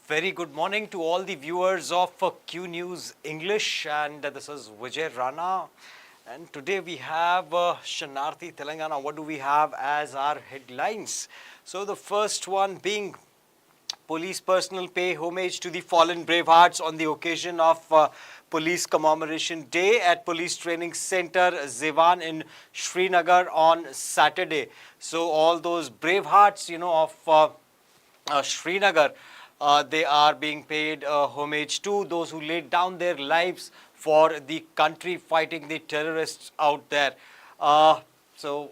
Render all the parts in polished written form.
Very good morning to all the viewers of Q News English, and this is Vijay Rana. And today we have Shanarthi Telangana. What do we have as our headlines? So the first one being police personnel pay homage to the fallen bravehearts on the occasion of Police Commemoration Day at Police Training Center Zewan in Srinagar on Saturday. So all those bravehearts, of Srinagar, they are being paid homage to those who laid down their lives for the country fighting the terrorists out there. So,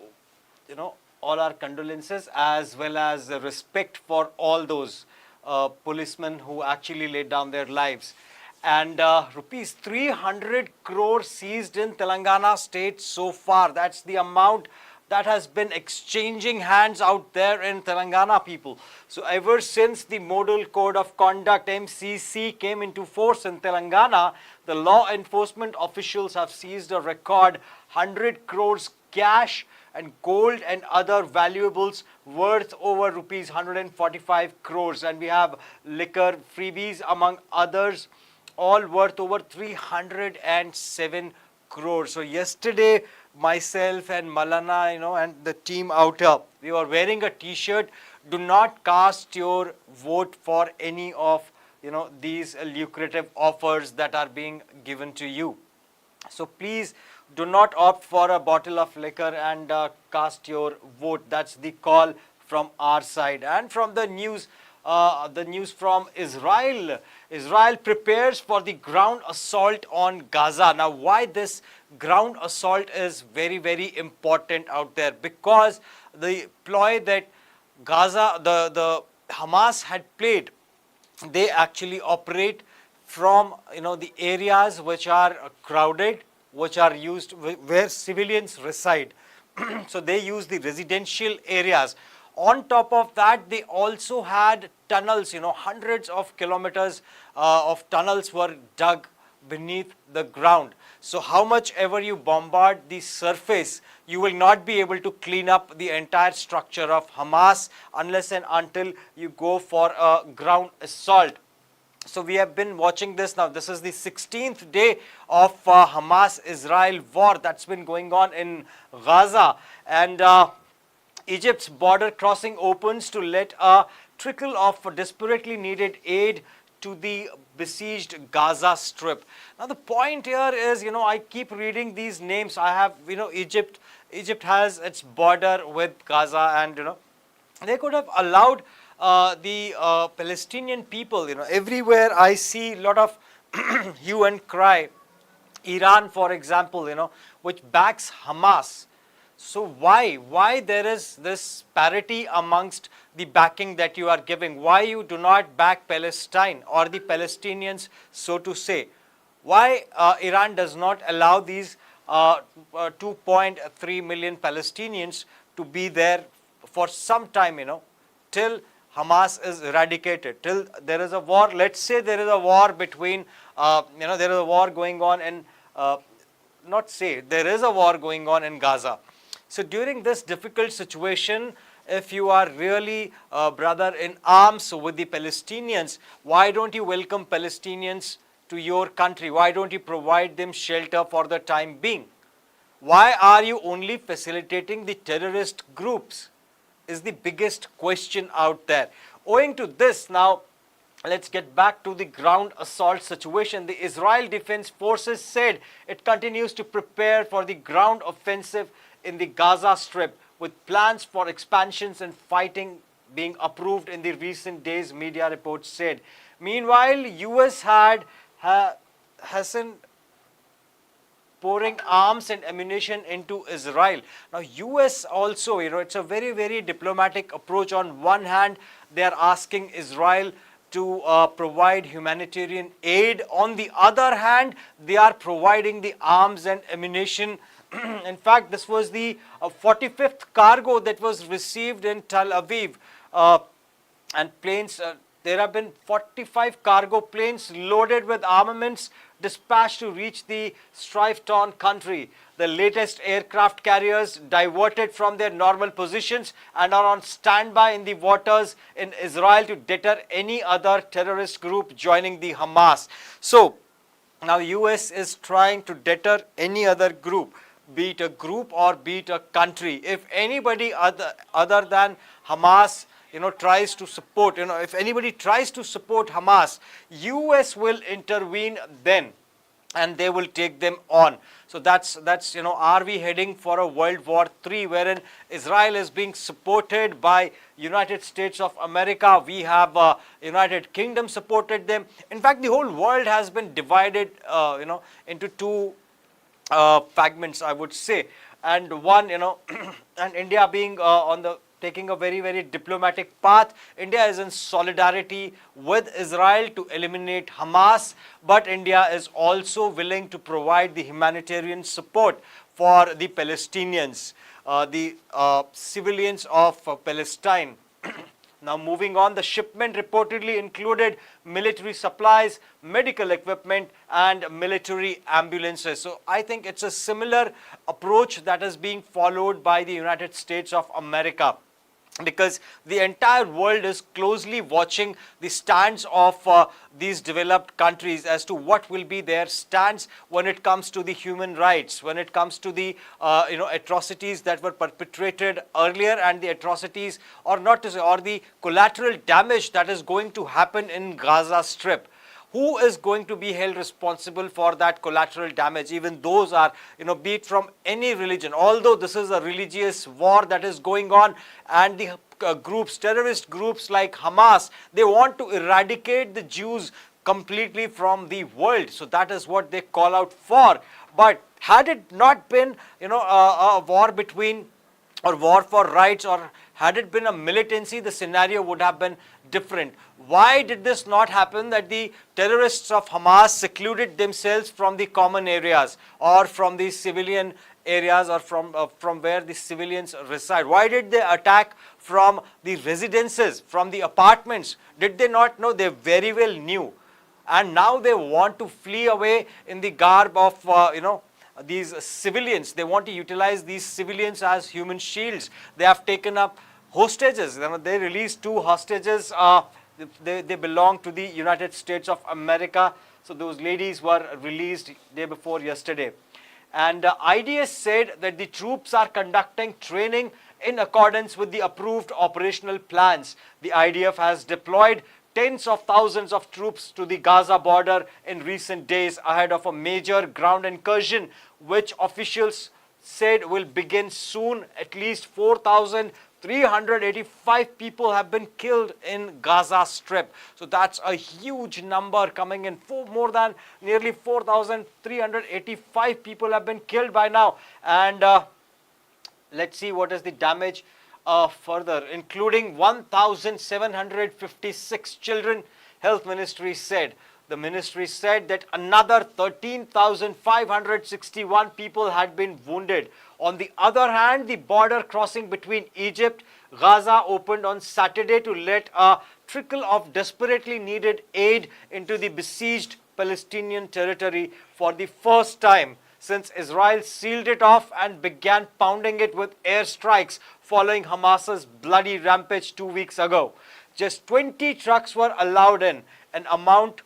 all our condolences as well as respect for all those policemen who actually laid down their lives. And rupees 300 crore seized in Telangana state so far. That's the amount that has been exchanging hands out there in Telangana, people. So ever since the Model Code of Conduct MCC came into force in Telangana, the law enforcement officials have seized a record 100 crores cash and gold and other valuables worth over rupees 145 crores. And we have liquor freebies among others, all worth over 307 crores. So yesterday, myself and Mallanna, and the team out here, we were wearing a t-shirt, do not cast your vote for any of, these lucrative offers that are being given to you. So please do not opt for a bottle of liquor and cast your vote. That's the call from our side. And from the news from Israel. Israel prepares for the ground assault on Gaza. Now, why this ground assault is very, very important out there? Because the ploy that Gaza, the Hamas had played, they actually operate from, the areas which are crowded, which are used where civilians reside. So they use the residential areas. On top of that, they also had tunnels, hundreds of kilometers of tunnels were dug beneath the ground. So how much ever you bombard the surface, you will not be able to clean up the entire structure of Hamas unless and until you go for a ground assault. So we have been watching this now. This is the 16th day of Hamas-Israel war that's been going on in Gaza. And Egypt's border crossing opens to let a trickle of desperately needed aid to the besieged Gaza Strip. Now the point here is, I keep reading these names. I have, Egypt has its border with Gaza, and, they could have allowed the Palestinian people, everywhere I see a lot of hue and cry. Iran, for example, which backs Hamas. So why there is this parity amongst the backing that you are giving? Why you do not back Palestine or the Palestinians, so to say? Why Iran does not allow these 2.3 million Palestinians to be there for some time, till Hamas is eradicated, till there is a war? Let's say there is a war between, there is a war going on in, there is a war going on in Gaza. So during this difficult situation, if you are really brother in arms with the Palestinians, why don't you welcome Palestinians to your country? Why don't you provide them shelter for the time being? Why are you only facilitating the terrorist groups? Is the biggest question out there. Owing to this, now let's get back to the ground assault situation. The Israel Defense Forces said it continues to prepare for the ground offensive in the Gaza Strip, with plans for expansions and fighting being approved in the recent days, media reports said. Meanwhile, US hasn't pouring arms and ammunition into Israel. Now, US also, it's a very, very diplomatic approach. On one hand, they are asking Israel to provide humanitarian aid. On the other hand, they are providing the arms and ammunition. In fact, this was the 45th cargo that was received in Tel Aviv, and planes there have been 45 cargo planes loaded with armaments dispatched to reach the strife-torn country. The latest aircraft carriers diverted from their normal positions and are on standby in the waters in Israel to deter any other terrorist group joining the Hamas. So, now US is trying to deter any other group, be it a group or be it a country. If anybody other than Hamas tries to support, if anybody tries to support Hamas, US will intervene then and they will take them on. So that's are we heading for a World War III wherein Israel is being supported by United States of America? We have United Kingdom supported them. In fact, the whole world has been divided into two fragments, I would say, and one and India being taking a very, very diplomatic path. India is in solidarity with Israel to eliminate Hamas, but India is also willing to provide the humanitarian support for the Palestinians, the civilians of Palestine. Now moving on, the shipment reportedly included military supplies, medical equipment and military ambulances. So I think it's a similar approach that is being followed by the United States of America, because the entire world is closely watching the stands of these developed countries as to what will be their stance when it comes to the human rights, when it comes to the atrocities that were perpetrated earlier and the atrocities, or not to say, or the collateral damage that is going to happen in Gaza Strip. Who is going to be held responsible for that collateral damage? Even those are, be it from any religion. Although this is a religious war that is going on, and the terrorist groups like Hamas, they want to eradicate the Jews completely from the world. So that is what they call out for. But had it not been, a war between, or war for rights, or had it been a militancy, the scenario would have been different. Why did this not happen, that the terrorists of Hamas secluded themselves from the common areas or from the civilian areas, or from where the civilians reside? Why did they attack from the residences, from the apartments? Did they not know? They very well knew. And now they want to flee away in the garb of, these civilians. They want to utilize these civilians as human shields. They have taken up hostages. They released 2 hostages. They belong to the United States of America. So those ladies were released day before yesterday. And IDS said that the troops are conducting training in accordance with the approved operational plans. The IDF has deployed tens of thousands of troops to the Gaza border in recent days ahead of a major ground incursion, which officials said will begin soon. At least 4,385 people have been killed in Gaza Strip. So that's a huge number coming in. More than nearly 4,385 people have been killed by now. And let's see what is the damage further, including 1,756 children, Health Ministry said. The ministry said that another 13,561 people had been wounded. On the other hand, the border crossing between Egypt, Gaza opened on Saturday to let a trickle of desperately needed aid into the besieged Palestinian territory for the first time since Israel sealed it off and began pounding it with airstrikes following Hamas's bloody rampage 2 weeks ago. Just 20 trucks were allowed in, an amount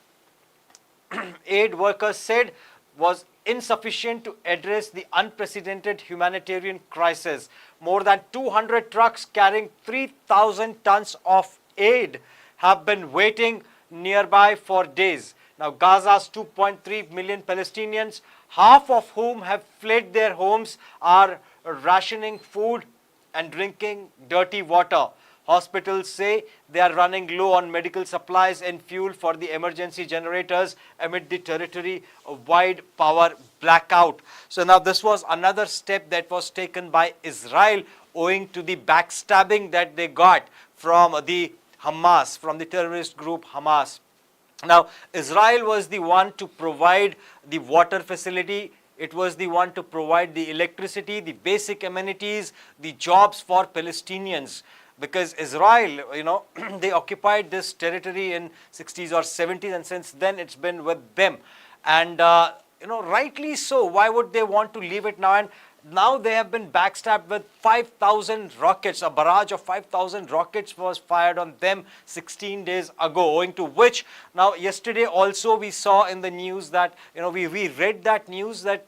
aid workers said was insufficient to address the unprecedented humanitarian crisis. More than 200 trucks carrying 3,000 tons of aid have been waiting nearby for days. Now, Gaza's 2.3 million Palestinians, half of whom have fled their homes, are rationing food and drinking dirty water. Hospitals say they are running low on medical supplies and fuel for the emergency generators amid the territory-wide power blackout. So now this was another step that was taken by Israel owing to the backstabbing that they got from the Hamas, from the terrorist group Hamas. Now, Israel was the one to provide the water facility. It was the one to provide the electricity, the basic amenities, the jobs for Palestinians. because Israel, they occupied this territory in 60s or 70s, and since then it's been with them. And rightly so. Why would they want to leave it now? And now they have been backstabbed with 5,000 rockets. A barrage of 5,000 rockets was fired on them 16 days ago, owing to which, now yesterday also we saw in the news that, we read that news that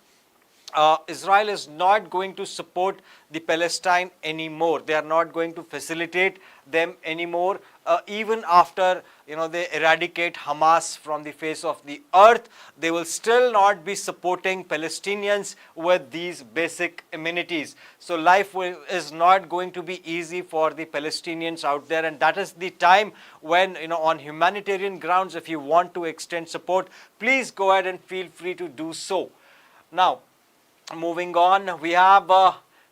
Israel is not going to support the Palestine anymore. They are not going to facilitate them anymore, even after they eradicate Hamas from the face of the earth. They will still not be supporting Palestinians with these basic amenities. So life is not going to be easy for the Palestinians out there, and that is the time when, on humanitarian grounds, if you want to extend support, please go ahead and feel free to do so. Now, moving on, we have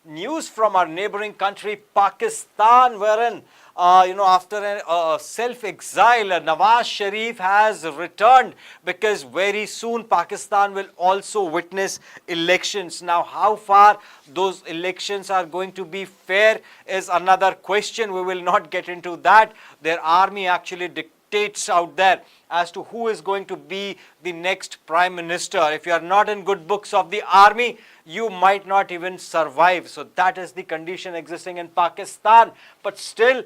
news from our neighboring country, Pakistan, wherein, after a self-exile, Nawaz Sharif has returned, because very soon Pakistan will also witness elections. Now, how far those elections are going to be fair is another question. We will not get into that. Their army actually dictates out there as to who is going to be the next prime minister. If you are not in good books of the army, you might not even survive. So that is the condition existing in Pakistan. But still,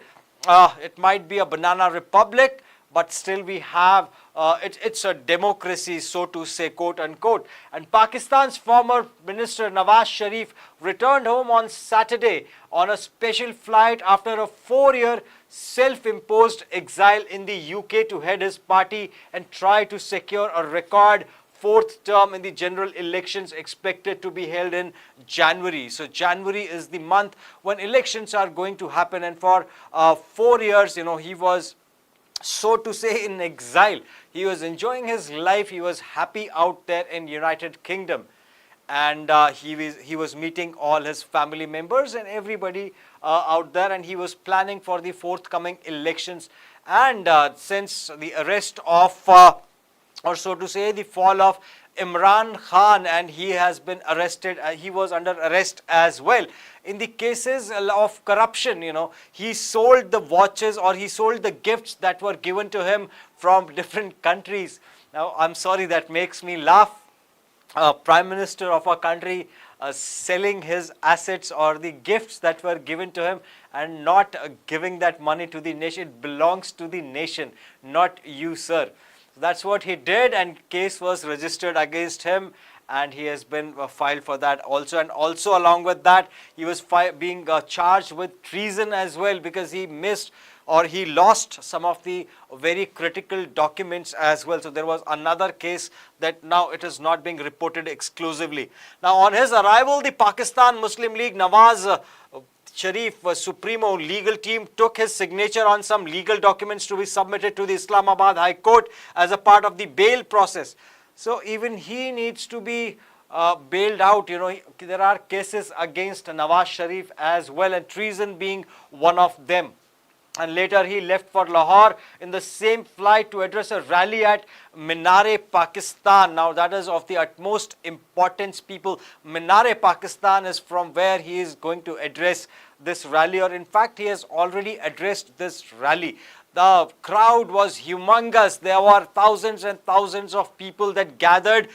it might be a banana republic, but still we have, it's a democracy, so to say, quote unquote. And Pakistan's former minister Nawaz Sharif returned home on Saturday on a special flight after a 4-year self-imposed exile in the UK to head his party and try to secure a record 4th term in the general elections expected to be held in January. So January is the month when elections are going to happen, and for 4 years, he was, so to say, in exile. He was enjoying his life. He was happy out there in United Kingdom, and he was meeting all his family members and everybody out there, and he was planning for the forthcoming elections. And since the arrest of, or so to say, the fall of Imran Khan, and he has been arrested, he was under arrest as well. In the cases of corruption, he sold the watches, or he sold the gifts that were given to him from different countries. Now, I'm sorry, that makes me laugh. Prime Minister of a country selling his assets or the gifts that were given to him and not giving that money to the nation. It belongs to the nation, not you, sir. That's what he did, and case was registered against him, and he has been filed for that also. And also along with that, he was being charged with treason as well, because he missed, or he lost, some of the very critical documents as well. So there was another case that now it is not being reported exclusively. Now, on his arrival, the Pakistan Muslim League Nawaz Sharif Supremo legal team took his signature on some legal documents to be submitted to the Islamabad High Court as a part of the bail process. So even he needs to be bailed out. There are cases against Nawaz Sharif as well, and treason being one of them. And later he left for Lahore in the same flight to address a rally at Minare, Pakistan. Now, that is of the utmost importance, people. Minare, Pakistan is from where he is going to address this rally, or in fact he has already addressed this rally. The crowd was humongous. There were thousands and thousands of people that gathered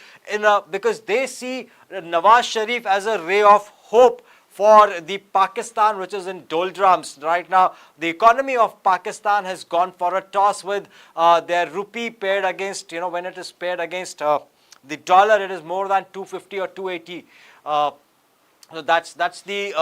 because they see Nawaz Sharif as a ray of hope for the Pakistan, which is in doldrums right now. The economy of Pakistan has gone for a toss with their rupee paired against, when it is paired against the dollar, it is more than 250 or 280. So that's the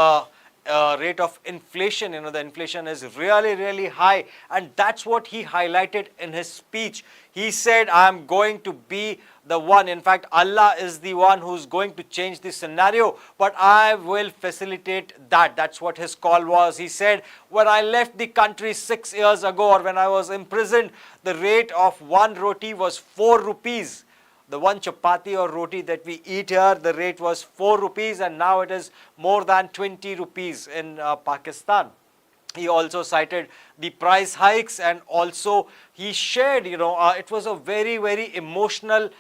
rate of inflation. The inflation is really, really high, and that's what he highlighted in his speech. He said, I am going to be the one. In fact, Allah is the one who's going to change the scenario, but I will facilitate that. That's what his call was. He said, when I left the country 6 years ago, or when I was imprisoned, the rate of one roti was 4 rupees. The one chapati or roti that we eat here, the rate was 4 rupees, and now it is more than 20 rupees in Pakistan. He also cited the price hikes, and also he shared, it was a very, very emotional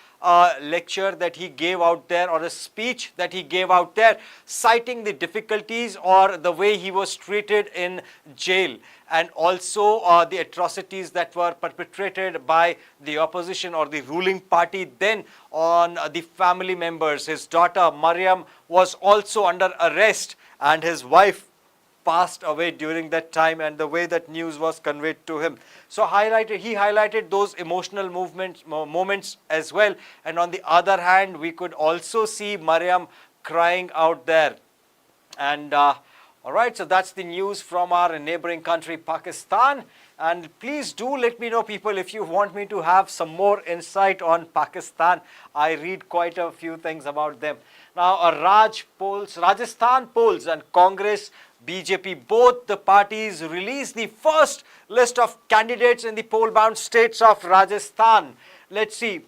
lecture that he gave out there, or a speech that he gave out there, citing the difficulties or the way he was treated in jail, and also the atrocities that were perpetrated by the opposition or the ruling party then on the family members. His daughter Mariam was also under arrest, and his wife passed away during that time, and the way that news was conveyed to him. So he highlighted those emotional moments as well. And on the other hand, we could also see Mariam crying out there. And all right, so that's the news from our neighboring country, Pakistan. And please do let me know, people, if you want me to have some more insight on Pakistan. I read quite a few things about them. Now, Rajasthan polls and Congress, BJP, both the parties released the first list of candidates in the poll-bound states of Rajasthan. Let's see.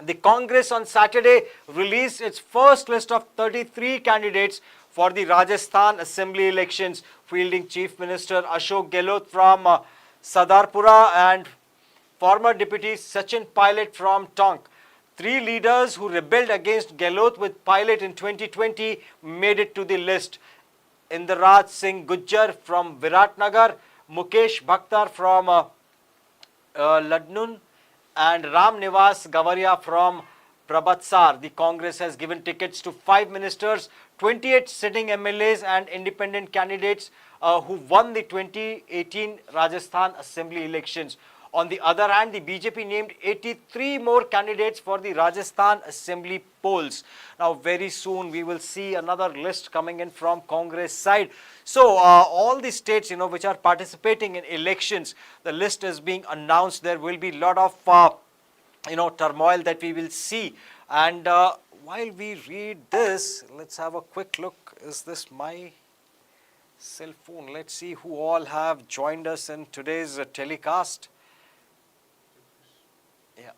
The Congress on Saturday released its first list of 33 candidates for the Rajasthan Assembly elections, fielding Chief Minister Ashok Gehlot from Sadarpura and former Deputy Sachin Pilot from Tonk. Three leaders who rebelled against Gehlot with Pilot in 2020 made it to the list. Indraj Singh Gujjar from Viratnagar, Mukesh Bakhtar from Ladnun, and Ram Nivas Gavaria from Prabatsar. The Congress has given tickets to 5 ministers, 28 sitting MLAs and independent candidates who won the 2018 Rajasthan Assembly elections. On the other hand, the BJP named 83 more candidates for the Rajasthan Assembly polls. Now, very soon we will see another list coming in from Congress side. So, all the states, which are participating in elections, the list is being announced. There will be a lot of, turmoil that we will see. And while we read this, let's have a quick look. Is this my cell phone? Let's see who all have joined us in today's telecast. Yeah.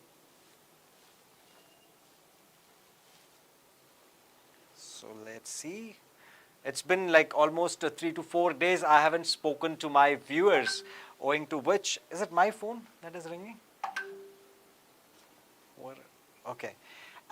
So let's see. It's been like almost 3 to 4 days I haven't spoken to my viewers, owing to which, is it my phone that is ringing? Okay.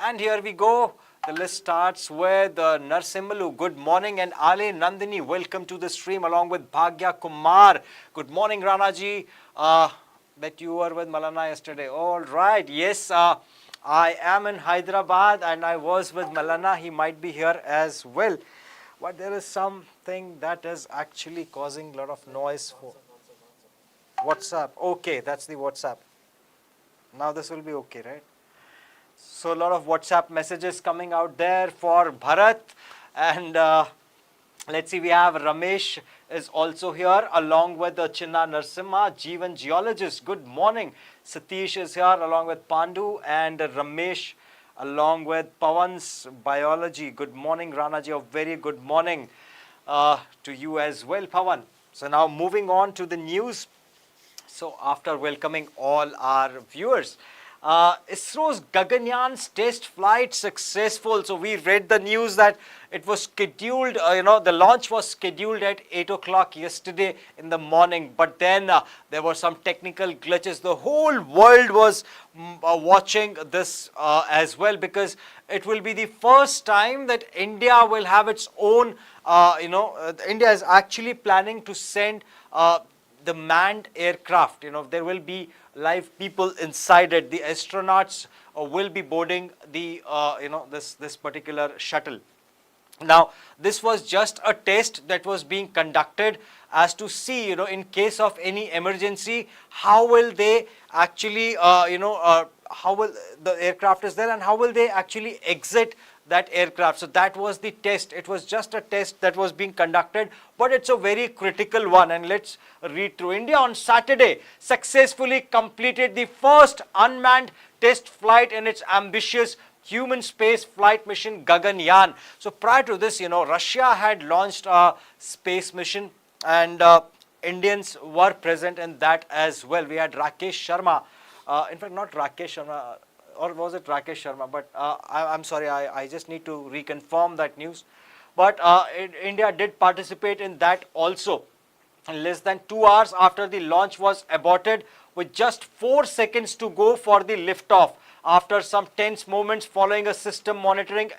And here we go. The list starts with Narsimhalu. Good morning. And Ale Nandini, welcome to the stream, along with Bhagya Kumar. Good morning, Ranaji. That you were with Mallanna yesterday. All right. Yes, I am in Hyderabad and I was with Mallanna. He might be here as well. But there is something that is actually causing a lot of noise. For WhatsApp. Okay, that's the WhatsApp. Now this will be okay, right? So a lot of WhatsApp messages coming out there for Bharat. And let's see, we have Ramesh is also here, along with Chinna Narsimha, Jeevan geologist. Good morning. Satish is here along with Pandu, and Ramesh along with Pawan's biology. Good morning, Ranaji. A very good morning to you as well, Pawan. So now moving on to the news. So after welcoming all our viewers, ISRO's Gaganyaan test flight successful. So we read the news that it was scheduled, the launch was scheduled at 8 o'clock yesterday in the morning. But then there were some technical glitches. The whole world was watching this as well, because it will be the first time that India will have its own, India is actually planning to send the manned aircraft. There will be live people inside it. The astronauts will be boarding the this particular shuttle. Now, this was just a test that was being conducted as to see, in case of any emergency, how will they actually, how will the aircraft is there and how will they actually exit that aircraft. So that was the test. It was just a test that was being conducted, but it's a very critical one. And let's read through. India on Saturday successfully completed the first unmanned test flight in its ambitious human space flight mission Gaganyaan. So prior to this, Russia had launched a space mission, and Indians were present in that as well. We had Rakesh Sharma, in fact not Rakesh Sharma, or was it Rakesh Sharma, but I'm sorry, I just need to reconfirm that news. But India did participate in that also. less than 2 hours after the launch was aborted, with just 4 seconds to go for the liftoff. After some tense moments following a system monitoring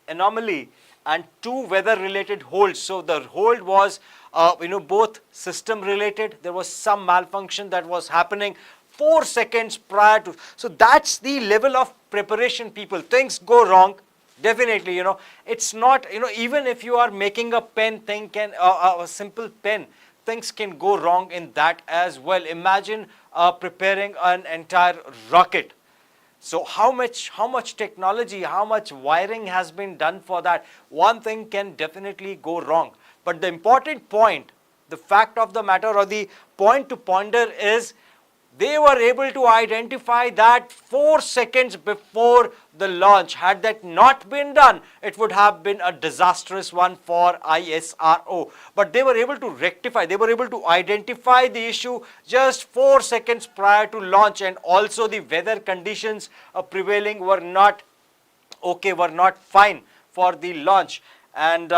anomaly and 2 weather related holds. So the hold was both system related. There was some malfunction that was happening 4 seconds prior to. So that's the level of preparation, people. Things go wrong. Definitely, it's not, even if you are making a pen, thing can, a simple pen, things can go wrong in that as well. Imagine preparing an entire rocket. So how much technology, how much wiring has been done for that? One thing can definitely go wrong. But the important point, the fact of the matter, or the point to ponder is, they were able to identify that 4 seconds before the launch. Had that not been done, it would have been a disastrous one for ISRO. But they were able to rectify, they were able to identify the issue just 4 seconds prior to launch, and also the weather conditions prevailing were not okay, were not fine for the launch. And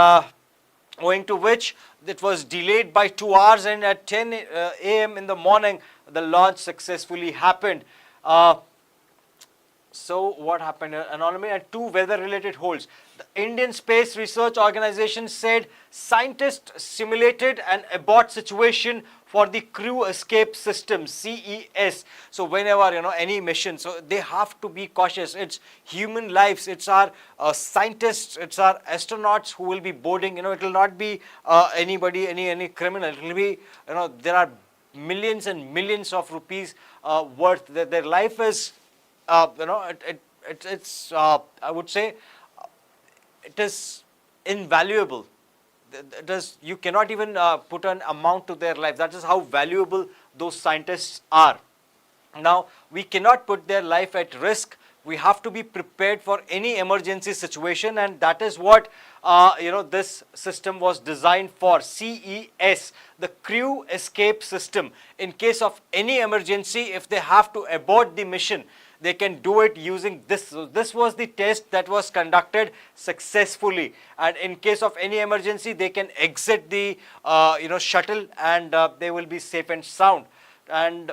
owing to which it was delayed by 2 hours, and at 10 a.m. in the morning, the launch successfully happened. So what happened? Anomaly and 2 weather-related holds. The Indian Space Research Organization said scientists simulated an abort situation for the crew escape system, CES. So whenever any mission, so they have to be cautious. It's human lives. It's our scientists. It's our astronauts who will be boarding. It will not be anybody, any criminal. It will be there are millions and millions of rupees worth. Their life is it's I would say it is invaluable. You cannot even put an amount to their life. That is how valuable those scientists are. Now, we cannot put their life at risk. We have to be prepared for any emergency situation, and that is what this system was designed for. CES, the crew escape system. In case of any emergency, if they have to abort the mission, they can do it using this. So this was the test that was conducted successfully, and in case of any emergency, they can exit the shuttle, and they will be safe and sound. And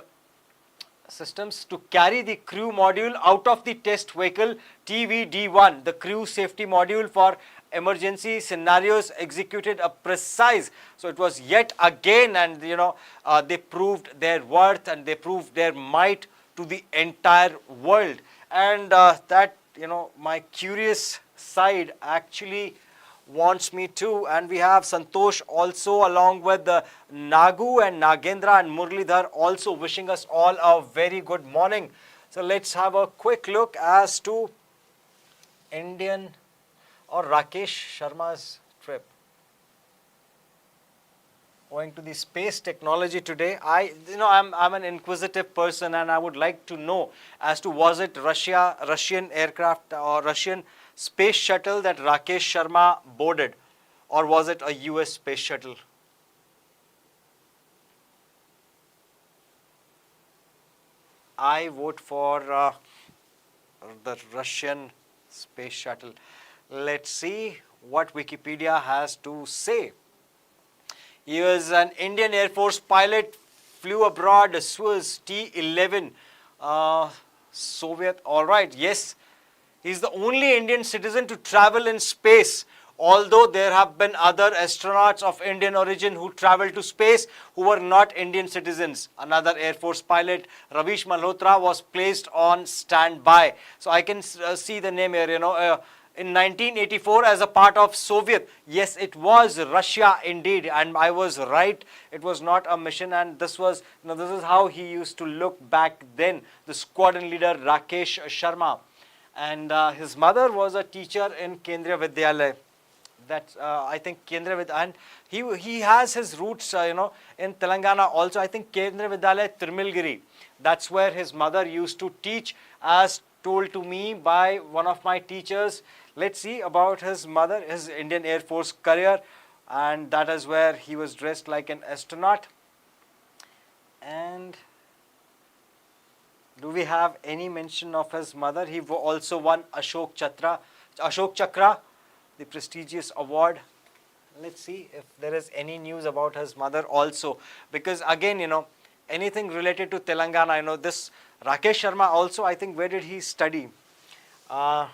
systems to carry the crew module out of the test vehicle TVD1, the crew safety module for emergency scenarios, executed a precise. So it was yet again, and they proved their worth and they proved their might to the entire world. And that my curious side actually wants me to, and we have Santosh also, along with Nagu and Nagendra and Murlidhar, also wishing us all a very good morning. So let's have a quick look as to Indian or Rakesh Sharma's trip. Owing to the space technology today, I'm an inquisitive person, and I would like to know as to, was it Russian aircraft or Russian space shuttle that Rakesh Sharma boarded, or was it a US space shuttle? I vote for the Russian space shuttle. Let's see what Wikipedia has to say. He was an Indian Air Force pilot, flew abroad, Suez T-11, Soviet. All right, yes, he's the only Indian citizen to travel in space. Although there have been other astronauts of Indian origin who traveled to space who were not Indian citizens. Another Air Force pilot, Ravish Malhotra, was placed on standby. So I can see the name here, in 1984 as a part of Soviet. Yes, it was Russia indeed, and I was right. It was not a mission, and this was, this is how he used to look back then, the squadron leader Rakesh Sharma. And his mother was a teacher in Kendriya Vidyalaya. That I think Kendriya Vidyalaya, and he has his roots, in Telangana also. I think Kendriya Vidyalaya Tirumilgiri. That's where his mother used to teach, as told to me by one of my teachers. Let's see about his mother, his Indian Air Force career, and that is where he was dressed like an astronaut. And do we have any mention of his mother? He also won Ashok Chakra, the prestigious award. Let's see if there is any news about his mother also, because again, anything related to Telangana, I know this Rakesh Sharma also, I think, where did he study? Uh,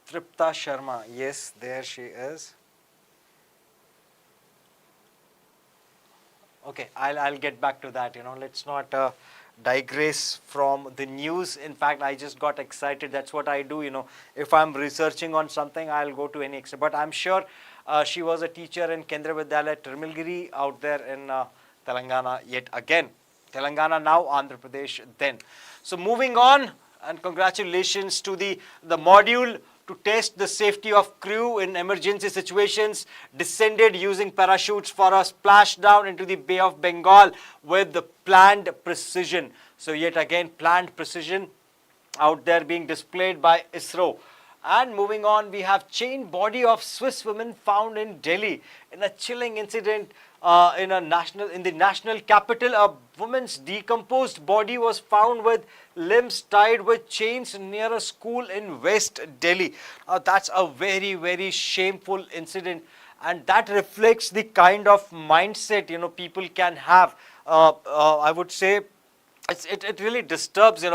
Tripta Sharma, yes, there she is. Okay, I'll get back to that. Let's not digress from the news. In fact, I just got excited. That's what I do. If I'm researching on something, I'll go to any extent. But I'm sure she was a teacher in Kendra Vidyalaya Tirmalgiri out there in Telangana yet again. Telangana now, Andhra Pradesh then. So moving on, and congratulations to the module to test the safety of crew in emergency situations descended using parachutes for a splashdown into the Bay of Bengal with the planned precision. So yet again, planned precision out there being displayed by ISRO. And moving on, we have chained body of Swiss woman found in Delhi in a chilling incident in the national capital. A woman's decomposed body was found with limbs tied with chains near a school in West Delhi. That's a very, very shameful incident, and that reflects the kind of mindset people can have. I would say it really disturbs,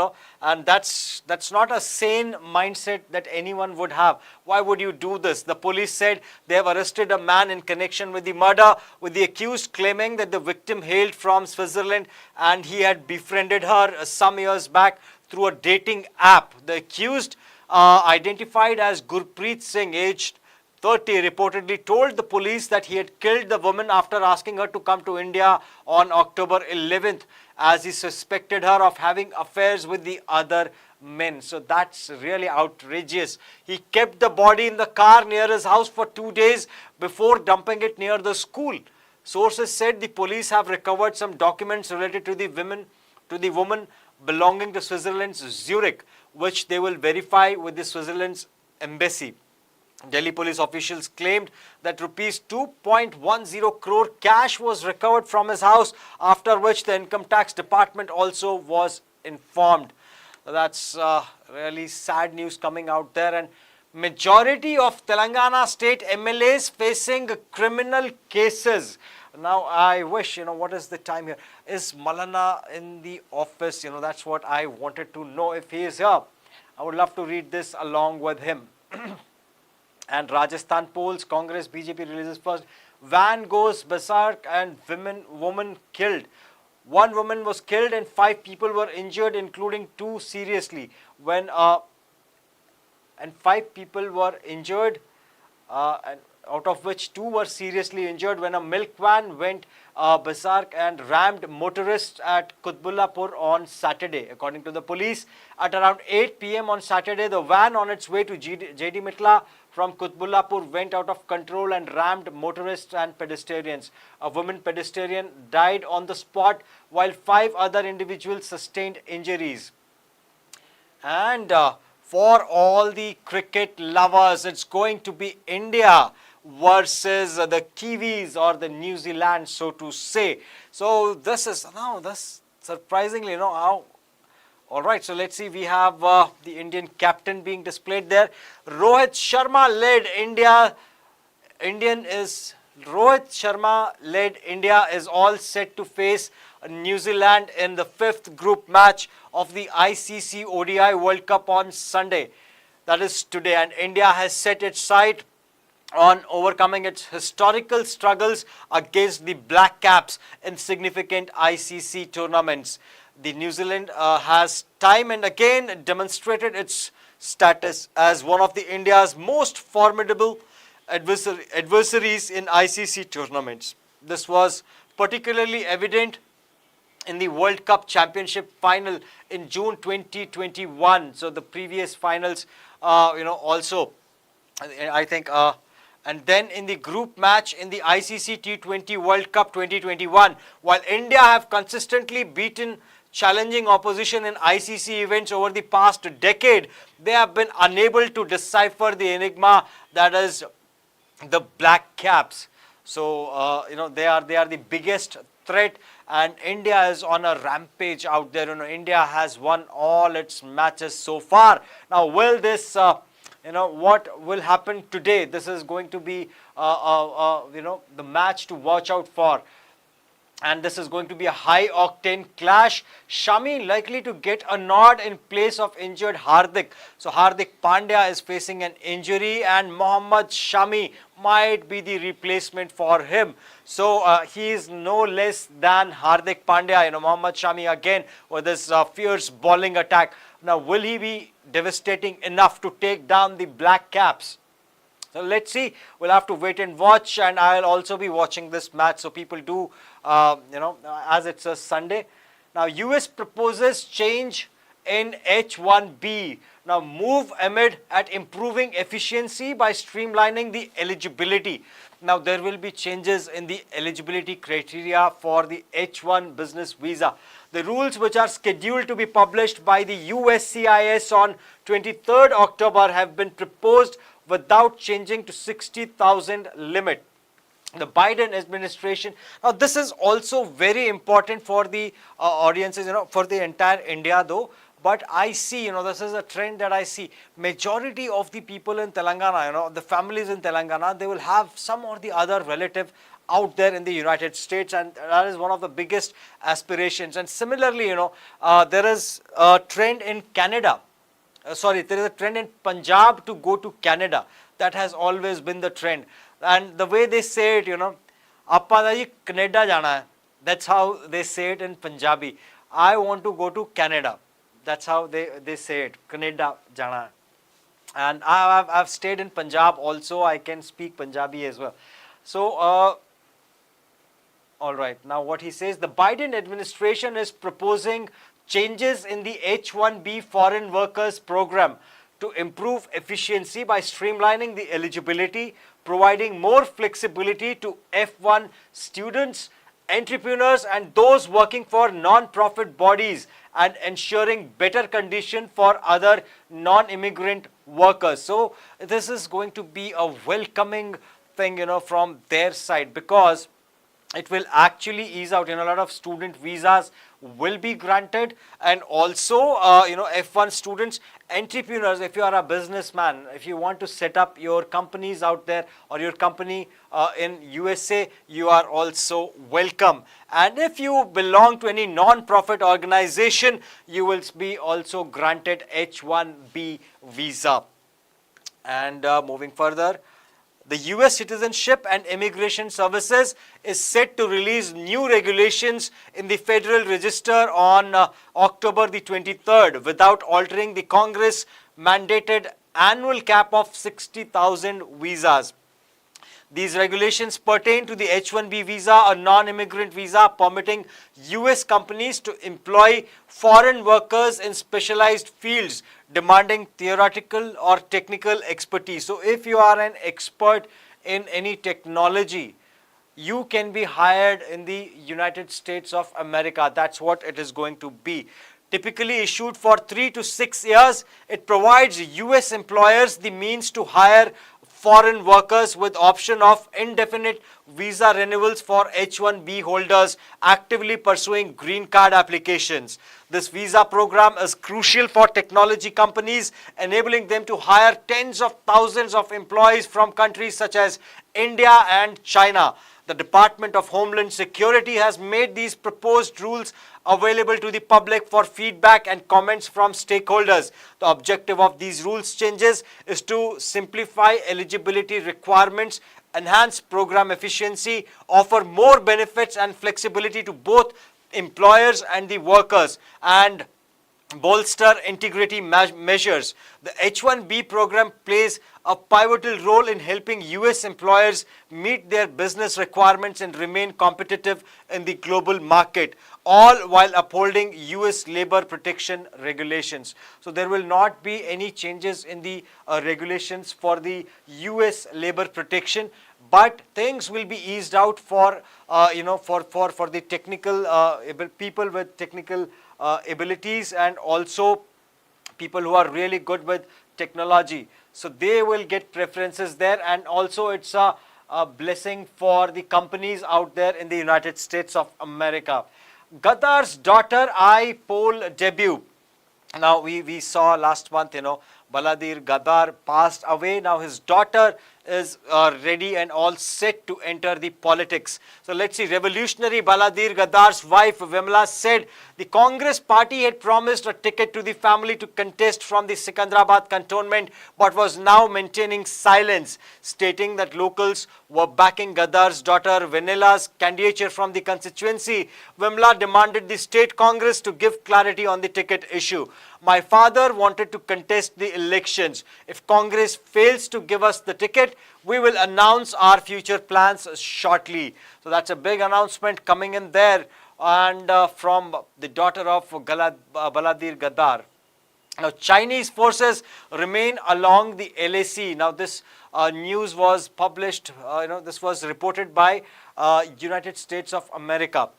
and that's not a sane mindset that anyone would have. Why would you do this? The police said they have arrested a man in connection with the murder, with the accused claiming that the victim hailed from Switzerland and he had befriended her some years back through a dating app. The accused, identified as Gurpreet Singh, aged 30, reportedly told the police that he had killed the woman after asking her to come to India on October 11th, as he suspected her of having affairs with the other men. So that's really outrageous. He kept the body in the car near his house for 2 days before dumping it near the school. Sources said the police have recovered some documents related to the woman belonging to Switzerland's Zurich, which they will verify with the Switzerland's embassy. Delhi police officials claimed that rupees 2.10 crore cash was recovered from his house, after which the income tax department also was informed. That's really sad news coming out there, and majority of Telangana state MLAs facing criminal cases. Now I wish, what is the time here? Is Mallanna in the office? That's what I wanted to know. If he is here, I would love to read this along with him. And Rajasthan polls, Congress, BJP releases first. Van goes berserk and woman killed. One woman was killed and 5 people were injured, including 2 seriously. And 5 people were injured, and out of which 2 were seriously injured when a milk van went berserk and rammed motorists at Kutbullapur on Saturday. According to the police, at around 8 p.m. on Saturday, the van on its way to JD Mitla from Kutbullapur went out of control and rammed motorists and pedestrians. A woman pedestrian died on the spot, while 5 other individuals sustained injuries. And for all the cricket lovers, it's going to be India versus the Kiwis or the New Zealand, so to say. So this is this surprisingly, how. All right, so let's see. We have the Indian captain being displayed there. Rohit Sharma led India. Rohit Sharma led India is all set to face New Zealand in the 5th group match of the ICC ODI World Cup on Sunday. That is today, and India has set its sight on overcoming its historical struggles against the Black Caps in significant ICC tournaments. The New Zealand has time and again demonstrated its status as one of the India's most formidable adversaries in ICC tournaments. This was particularly evident in the World Cup Championship final in June 2021. So the previous finals, also, I think, and then in the group match in the ICC T20 World Cup 2021, while India have consistently beaten challenging opposition in ICC events over the past decade, they have been unable to decipher the enigma that is the Black Caps. So, they are the biggest threat, and India is on a rampage out there. India has won all its matches so far. Now, will this what will happen today? This is going to be the match to watch out for, and this is going to be a high octane clash. Shami likely to get a nod in place of injured Hardik. So Hardik Pandya is facing an injury, and Mohammad Shami might be the replacement for him. So he is no less than Hardik Pandya. Mohammad Shami again with this fierce bowling attack. Now, will he be devastating enough to take down the Black Caps? So let's see. We'll have to wait and watch, and I'll also be watching this match. So people do, as it's a Sunday. Now, US proposes change in H1B. Now, move amid at improving efficiency by streamlining the eligibility. Now, there will be changes in the eligibility criteria for the H1 business visa. The rules, which are scheduled to be published by the USCIS on 23rd October, have been proposed without changing to 60,000 limit. The Biden administration, now this is also very important for the audiences, for the entire India though, but I see, this is a trend that I see. Majority of the people in Telangana, the families in Telangana, they will have some or the other relative out there in the United States, and that is one of the biggest aspirations. And similarly, there is a trend in Canada. There is a trend in Punjab to go to Canada. That has always been the trend. And the way they say it, Appa ji Canada jana hai. That's how they say it in Punjabi. I want to go to Canada. That's how they say it. Canada jana hai. And I've stayed in Punjab also. I can speak Punjabi as well. So, all right. Now, what he says, the Biden administration is proposing changes in the H1B foreign workers program to improve efficiency by streamlining the eligibility, providing more flexibility to F1 students, entrepreneurs, and those working for non-profit bodies, and ensuring better condition for other non-immigrant workers. So this is going to be a welcoming thing, from their side, because it will actually ease out. A lot of student visas will be granted, and also F1 students, entrepreneurs, if you are a businessman, if you want to set up your companies out there or your company in USA, you are also welcome. And if you belong to any non-profit organization, you will be also granted H1B visa. And moving further, the US Citizenship and Immigration Services is set to release new regulations in the Federal Register on October the 23rd without altering the Congress mandated annual cap of 60,000 visas. These regulations pertain to the H1B visa, a non-immigrant visa permitting US companies to employ foreign workers in specialized fields demanding theoretical or technical expertise. So if you are an expert in any technology, you can be hired in the United States of America. That's what it is going to be. Typically issued for 3 to 6 years, it provides US employers the means to hire foreign workers with option of indefinite visa renewals for H1B holders actively pursuing green card applications. This visa program is crucial for technology companies, enabling them to hire tens of thousands of employees from countries such as India and China. The Department of Homeland Security has made these proposed rules available to the public for feedback and comments from stakeholders. The objective of these rules changes is to simplify eligibility requirements, enhance program efficiency, offer more benefits and flexibility to both employers and the workers, and bolster integrity measures. The H1B program plays a pivotal role in helping US employers meet their business requirements and remain competitive in the global market, all while upholding US labor protection regulations. So there will not be any changes in the regulations for the US labor protection, but things will be eased out for for the technical people with technical abilities, and also people who are really good with technology. So they will get preferences there, and also it's a blessing for the companies out there in the United States of America. Gaddar's daughter eye poll debut. Now, we saw last month, Baladir Gaddar passed away. Now, his daughter is ready and all set to enter the politics. So, let's see. Revolutionary Baladir Gaddar's wife, Vimla, said the Congress party had promised a ticket to the family to contest from the Sikandrabad cantonment, but was now maintaining silence, stating that locals were backing Gaddar's daughter Venila's candidature from the constituency. Vimla demanded the state Congress to give clarity on the ticket issue. My father wanted to contest the elections. If Congress fails to give us the ticket, we will announce our future plans shortly. So that's a big announcement coming in there, and from the daughter of Baladir Gaddar. Now, Chinese forces remain along the LAC. Now, this news was published, this was reported by United States of America,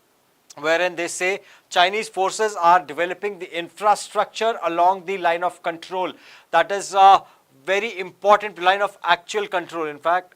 wherein they say Chinese forces are developing the infrastructure along the line of control. That is a very important line of actual control. In fact,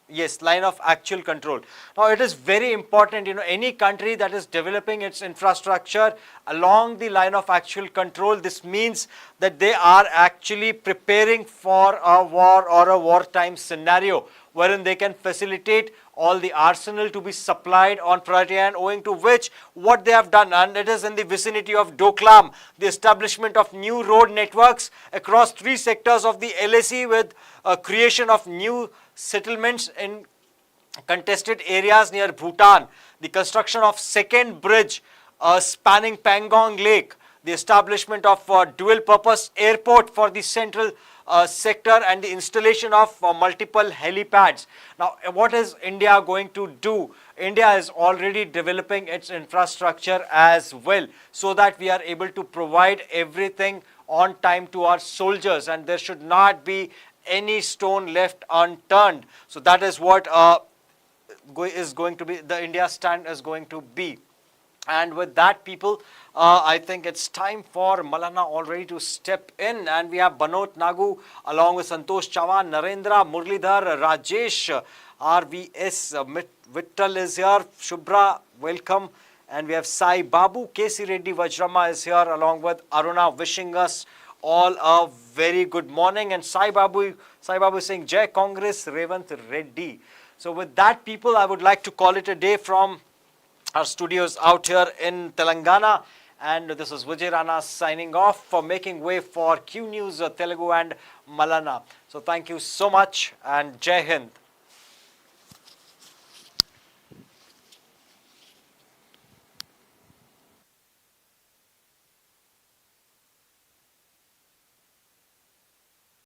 yes, line of actual control. Now, it is very important, any country that is developing its infrastructure along the line of actual control, this means that they are actually preparing for a war or a wartime scenario, wherein they can facilitate all the arsenal to be supplied on priority, and owing to which what they have done, and it is in the vicinity of Doklam, the establishment of new road networks across 3 sectors of the LAC, with creation of new settlements in contested areas near Bhutan, the construction of second bridge spanning Pangong Lake, the establishment of dual purpose airport for the central sector, and the installation of multiple helipads. Now, what is India going to do? India is already developing its infrastructure as well, so that we are able to provide everything on time to our soldiers, and there should not be any stone left unturned. So that is what is going to be the India stand is going to be. And with that, people, I think it's time for Mallanna already to step in, and we have Banot Nagu along with Santosh Chavan, Narendra, Murlidhar, Rajesh, RVS, Vittal is here, Shubhra, welcome, and we have Sai Babu, KC Reddy Vajrama is here along with Aruna, wishing us all a very good morning. And Sai Babu is saying Jai Congress, Revant Reddy. So with that, people, I would like to call it a day from our studios out here in Telangana, and this is Vijay Rana signing off for making way for Q News Telugu and Mallanna. So thank you so much, and Jai Hind.